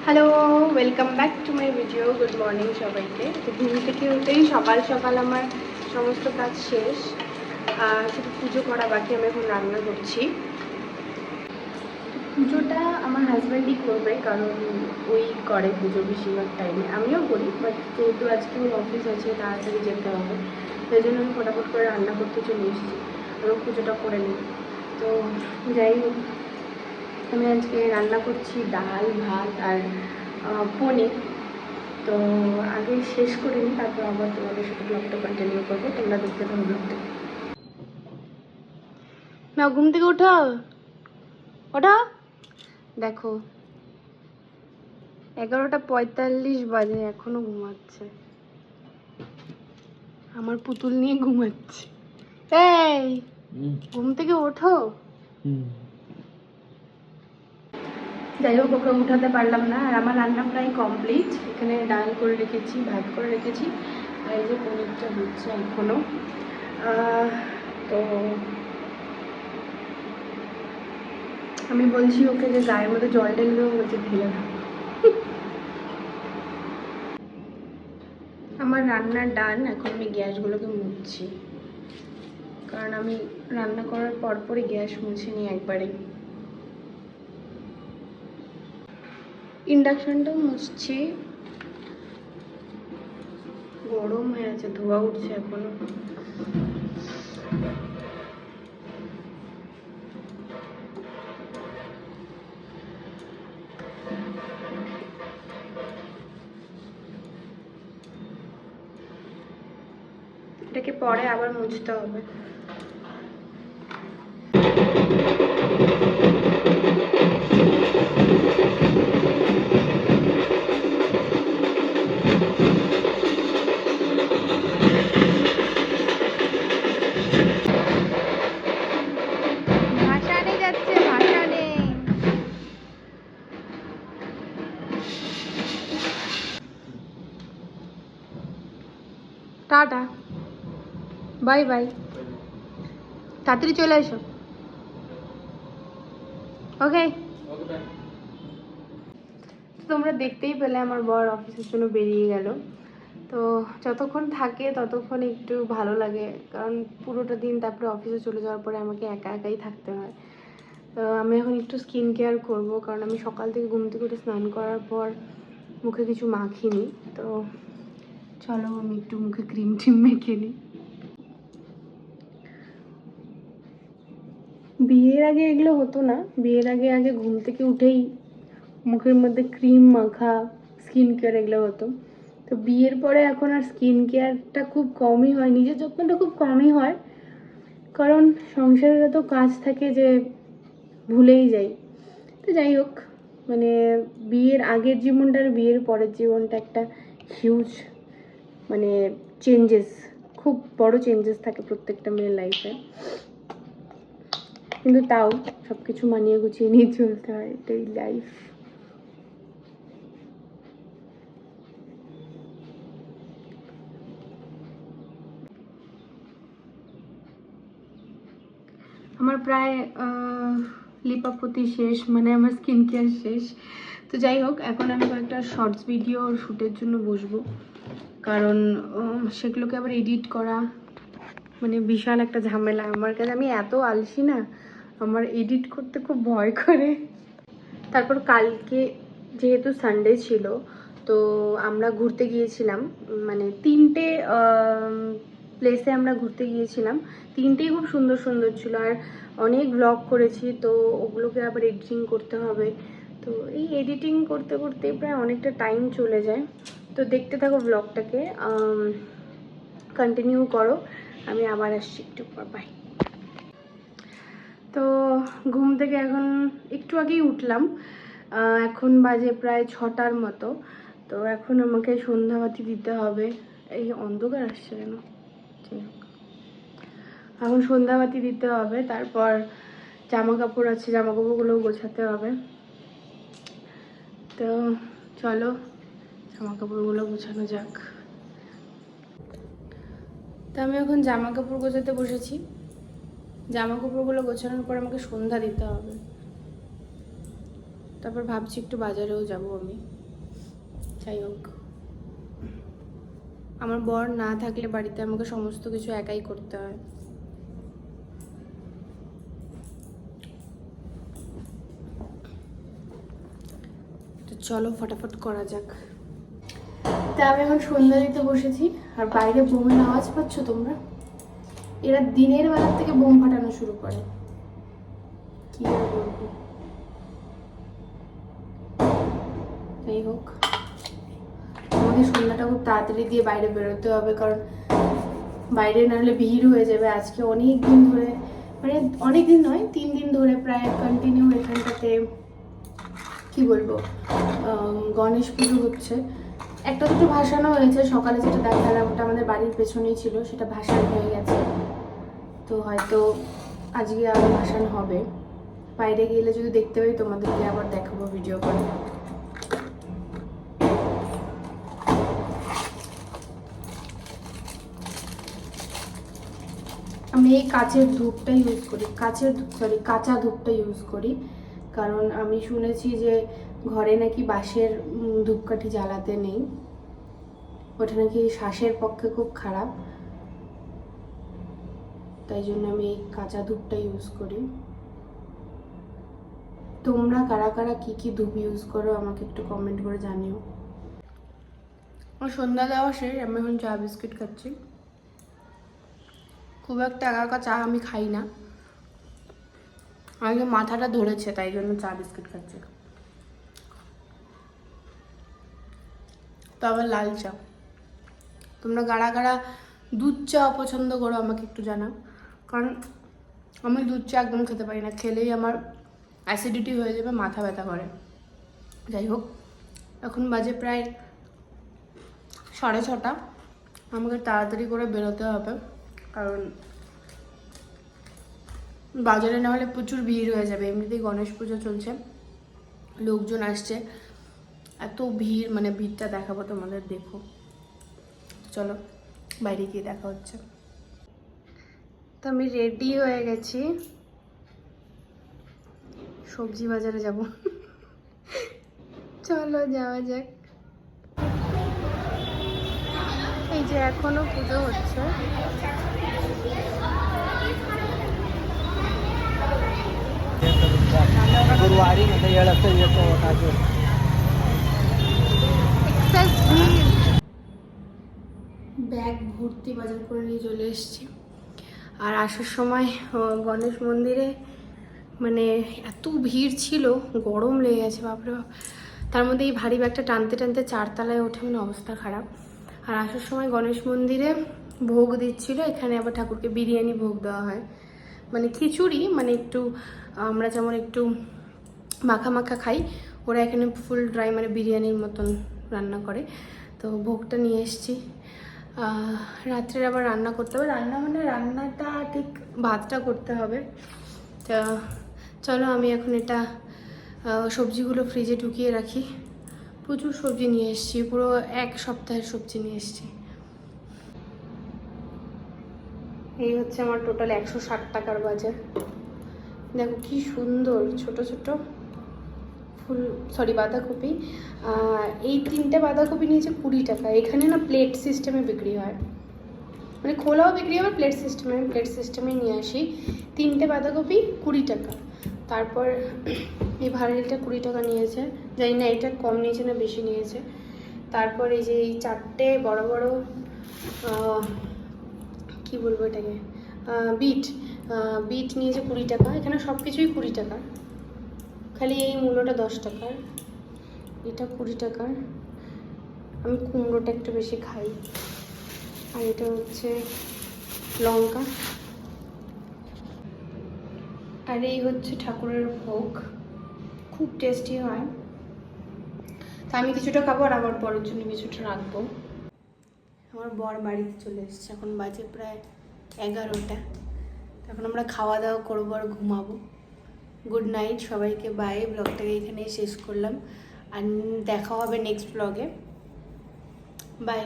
Hello, welcome back to my video. Good morning সবাইকে। তো ঘুম থেকে উঠেই সকাল সকাল আমার সমস্ত কাজ শেষ, শুধু পুজো করা বাকি। আমি এখন রান্না করছি। পুজোটা আমার হাজব্যান্ডই করবে, কারণ ওই করে পুজো বেশিরভাগ টাইমে। আমিও করি, বাট যেহেতু আজকে ওর অফিস আছে, তাড়াতাড়ি যেতে হবে, সেই জন্য আমি ফটাফট করে রান্না করতে চলে এসেছি। আরও পুজোটা করে নিই। তো যাই হোক, আমি আজকে রান্না করছি ডাল, ভাত আর পনির। তো আগে শেষ করে নিই, তারপর আবার তোমাদের সাথে ব্লগটা কন্টিনিউ করবো। তোমরা দেখতে থাকো ব্লগটা। না, ঘুম থেকে ওঠো, ওঠো। দেখো 11:45 বাজে, এখনো ঘুমাচ্ছে। আমার পুতুল নিয়ে ঘুমাচ্ছে। এই ঘুম থেকে ওঠো। যাই হোক, ওকে উঠাতে পারলাম না। আর আমার রান্না প্রায় কমপ্লিট। এখানে ডাল করে রেখেছি, ভাত করে রেখেছি, আর এই যে পনিরটা হচ্ছে এখনো। তো আমি বলছি ওকে যে গায়ের মধ্যে জল ঢেলে দেবো, বলছে ঢেলে না। আমার রান্নার ডান। এখন আমি গ্যাসগুলোকে মুছছি, কারণ আমি রান্না করার পরপরই গ্যাস মুছে নিই একবারে। ইন্ডাকশনটাও মুছছি, গরম হয়ে আছে, ধোয়া উঠছে এখনো। এটাকে পরে আবার মুছতে হবে। টাটা, বাই বাই, তাড়াতাড়ি চলে এসো। ওকে। তোমরা দেখতেই পেলে আমার বর অফিসের জন্য বেরিয়ে গেল। তো যতক্ষণ থাকে ততক্ষণ একটু ভালো লাগে, কারণ পুরোটা দিন তারপরে অফিসে চলে যাওয়ার পরে আমাকে একা একাই থাকতে হয়। তো আমি এখন একটু স্কিন কেয়ার করবো, কারণ আমি সকাল থেকে ঘুম থেকে উঠে স্নান করার পর মুখে কিছু মাখিনি। তো চলো আমি একটু মুখে ক্রিম টিম মেখে নিই। বিয়ের আগে এগুলো হতো না। বিয়ের আগে আগে ঘুম থেকে উঠেই মুখের মধ্যে ক্রিম মাখা, স্কিন কেয়ার এগুলো হতো। তো বিয়ের পরে এখন আর স্কিন কেয়ারটা খুব কমই হয়, নিজের যত্নটা খুব কমই হয়, কারণ সংসারের এত কাজ থাকে যে ভুলেই যাই। তো যাই হোক, মানে বিয়ের আগের জীবনটা আর বিয়ের পরের জীবনটা একটা হিউজ, মানে চেঞ্জেস, খুব বড় চেঞ্জেস থাকে প্রত্যেকটা মেয়ের লাইফে। কিন্তু তাও সব কিছু মানিয়ে গুছিয়ে নিয়ে চলতে হয়, এটাই লাইফ। আমার প্রায় লিপাপতি শেষ, মানে আমার স্কিন কেয়ার শেষ। তো যাই হোক, এখন আমি কয়েকটা শর্টস ভিডিও শ্যুটের জন্য বসবো, কারণ সেগুলোকে আবার এডিট করা মানে বিশাল একটা ঝামেলা আমার কাছে। আমি এত আলসি না, আমার এডিট করতে খুব ভয় করে। তারপর কালকে যেহেতু সানডে ছিল, তো আমরা ঘুরতে গিয়েছিলাম, মানে 3টে প্লেসে আমরা ঘুরতে গিয়েছিলাম। 3টেই খুব সুন্দর সুন্দর ছিল, আর অনেক ব্লগ করেছি, তো ওগুলোকে আবার এডিটিং করতে হবে। তো এই এডিটিং করতে করতে প্রায় অনেকটা টাইম চলে যায়। তো দেখতে থাকো ব্লগটাকে, কন্টিনিউ করো। আমি আবার আসছি একটু পর, বাই। তো ঘুম থেকে এখন একটু আগেই উঠলাম, এখন বাজে প্রায় 6টার মতো। তো এখন আমাকে সন্ধ্যাবাতি দিতে হবে। এই অন্ধকার আসছে কেন? ঠিক, এখন সন্ধ্যাবাতি দিতে হবে, তারপর জামা কাপড় আছে, জামা কাপড়গুলোও গোছাতে হবে। তো চলো জামা কাপড়গুলো গোছানো যাক। তো আমি এখন জামা কাপড় গোছাতে বসেছি। জামা কাপড়গুলো গোছানোর পর আমাকে সন্ধ্যা দিতে হবে। তারপর ভাবছি একটু বাজারেও যাব আমি। যাই হোক, আমার বর না থাকলে বাড়িতে আমাকে সমস্ত কিছু একাই করতে হয়। তো চলো ফটাফট করা যাক। তা আমি এখন সন্ধ্যা দিতে বসেছি, আর বাইরে বোমের আওয়াজ পাচ্ছ তোমরা? এরা দিনের বেলার থেকে বোম ফাটানো শুরু করে, কি আর বলবো। যাই হোক, আমাকে সন্ধ্যাটা খুব তাড়াতাড়ি দিয়ে বাইরে বেরোতে হবে, কারণ বাইরে নাহলে ভিড় হয়ে যাবে। আজকে অনেক দিন ধরে, মানে অনেক দিন নয়, 3 দিন ধরে প্রায় কন্টিনিউ এখানটাতে কি বলবো গণেশ পুজো হচ্ছে। একটা দুটো ভাসানো হয়েছে, সকালে যেটা দেখালাম ওটা আমাদের বাড়ির পেছনেই ছিল, সেটা ভাসানো হয়ে গেছে। তো হয়তো আজকে আবার ভাসানো হবে। বাইরে গেলে যদি দেখতে পাই তোমাদেরকে আবার দেখাবো ভিডিও করে। আমি এই কাঁচের ধূপটা ইউজ করি, কাঁচা ধূপটা ইউজ করি, কারণ আমি শুনেছি যে ঘরে নাকি বাঁশের ধূপকাঠি জ্বালাতে নেই, ওটা নাকি শ্বাসের পক্ষে খুব খারাপ। তাই জন্য আমি এই কাঁচা ধূপটা ইউজ করি। তোমরা কারা কারা কি কি ধূপ ইউজ করো আমাকে একটু কমেন্ট করে জানিও। আমার সন্ধ্যা দেওয়া শেষ, আমি এখন চা বিস্কিট খাচ্ছি। খুব একটা একা চা আমি খাই না, আগে মাথাটা ধরেছে তাই জন্য চা বিস্কিট খাচ্ছি। তো আবার লাল চা। তোমরা কারা কারা দুধ চা অপছন্দ করো আমাকে একটু জানাও, কারণ আমি দুধ চা একদম খেতে পারি না, খেলেই আমার অ্যাসিডিটি হয়ে যাবে, মাথা ব্যথা করে। যাই হোক, এখন বাজে প্রায় 6:30, আমাকে তাড়াতাড়ি করে বেরোতে হবে, কারণ বাজারে না হলে প্রচুর ভিড় হয়ে যাবে। এমনিতেই গণেশ পুজো চলছে, লোকজন আসছে, এত ভিড়, মানে ভিড়টা দেখাবো তোমাদের, দেখো। চলো বাইরে গিয়ে দেখা হচ্ছে। তো আমি রেডি হয়ে গেছি, সবজি বাজারে যাব। চলো যাওয়া যাক। এই যে এখনো পুজো হচ্ছে, गुरुवारी मतलब ये लगता है ये तो काजू ব্যাগ ভর্তি বাজার করে নিয়ে চলে এসেছি। আর আসার সময় গণেশ মন্দিরে মানে এত ভিড় ছিল, গরম লেগে গেছে বাপরে বাপ। তার মধ্যে এই ভারী ব্যাগটা টানতে টানতে 4 তলায় ওঠে, মানে অবস্থা খারাপ। আর আসার সময় গণেশ মন্দিরে ভোগ দিচ্ছিল, এখানে আবার ঠাকুরকে বিরিয়ানি ভোগ দেওয়া হয়, মানে খিচুড়ি, মানে একটু আমরা যেমন একটু মাখা মাখা খাই, ওরা এখানে ফুল ড্রাই মানে বিরিয়ানির মতন রান্না করে। তো ভোগটা নিয়ে এসেছি। রাত্রের আবার রান্না করতে হবে, রান্নাটা ঠিক ভাতটা করতে হবে। তা চলো আমি এখন এটা সবজিগুলো ফ্রিজে ঢুকিয়ে রাখি। প্রচুর সবজি নিয়ে এসেছি, পুরো 1 সপ্তাহের সবজি নিয়ে এসেছি। এই হচ্ছে আমার টোটাল 160 টাকার বাজার। দেখো কি সুন্দর ছোট ছোট ফুল, সরি বাঁধাকপি। এই 3টে বাঁধাকপি নিয়েছে 20 টাকা। এখানে না প্লেট সিস্টেমে বিক্রি হয়, মানে খোলাও বিক্রি হয়, প্লেট সিস্টেমে নিয়ে আসি। 3টে বাঁধাকপি 20 টাকা। তারপর এই ভাড়ালিটা 20 টাকা নিয়েছে, জানি না এটা কম নিয়েছে না বেশি নিয়েছে। তারপর এই যে এই 4টে বড় বড় কি বলবো এটাকে, বিট নিয়েছে 20 টাকা। এখানে সব কিছুই 20 টাকা, খালি এই মূলোটা 10 টাকার, এটা 20 টাকার। আমি কুমড়োটা একটু বেশি খাই। আর এটা হচ্ছে লঙ্কা। আর এই হচ্ছে ঠাকুরের ভোগ, খুব টেস্টি হয়। তা আমি কিছুটা খাবো আর আমার বরের জন্য কিছুটা রাখবো। আমার বর বাড়িতে চলে এসেছে, এখন বাজে প্রায় 11টা। এখন আমরা খাওয়া দাওয়া করবো আর ঘুমাবো। গুড নাইট সবাইকে, বাই। ব্লগটাকে এখানেই শেষ করলাম, আর দেখা হবে নেক্সট ব্লগে। বাই।